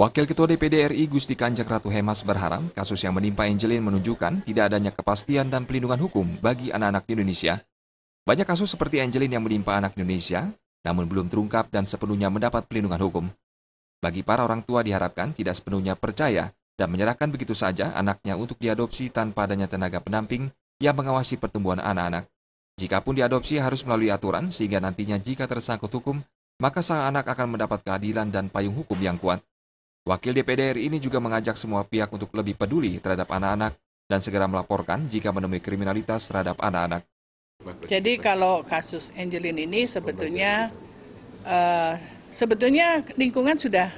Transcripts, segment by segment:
Wakil Ketua DPD RI Gusti Kanjeng Ratu Hemas berharap kasus yang menimpa Angelin menunjukkan tidak adanya kepastian dan pelindungan hukum bagi anak-anak di Indonesia. Banyak kasus seperti Angelin yang menimpa anak Indonesia, namun belum terungkap dan sepenuhnya mendapat pelindungan hukum. Bagi para orang tua diharapkan tidak sepenuhnya percaya dan menyerahkan begitu saja anaknya untuk diadopsi tanpa adanya tenaga pendamping yang mengawasi pertumbuhan anak-anak. Jikapun diadopsi harus melalui aturan sehingga nantinya jika tersangkut hukum, maka sang anak akan mendapat keadilan dan payung hukum yang kuat. Wakil DPD RI ini juga mengajak semua pihak untuk lebih peduli terhadap anak-anak dan segera melaporkan jika menemui kriminalitas terhadap anak-anak. Jadi kalau kasus Angelin ini sebetulnya lingkungan sudah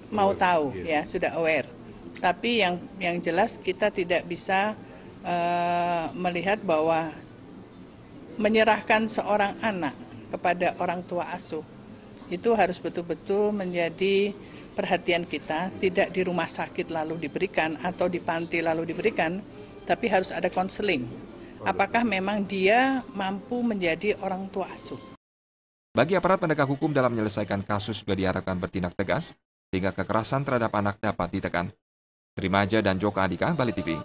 mau tahu ya, sudah aware. Tapi yang jelas kita tidak bisa melihat bahwa menyerahkan seorang anak kepada orang tua asuh itu harus betul-betul menjadi perhatian kita, tidak di rumah sakit lalu diberikan atau di panti lalu diberikan, tapi harus ada konseling. Apakah memang dia mampu menjadi orang tua asuh? Bagi aparat penegak hukum dalam menyelesaikan kasus juga diharapkan bertindak tegas, sehingga kekerasan terhadap anak dapat ditekan. Terima aja dan Joko Andika, Bali TV.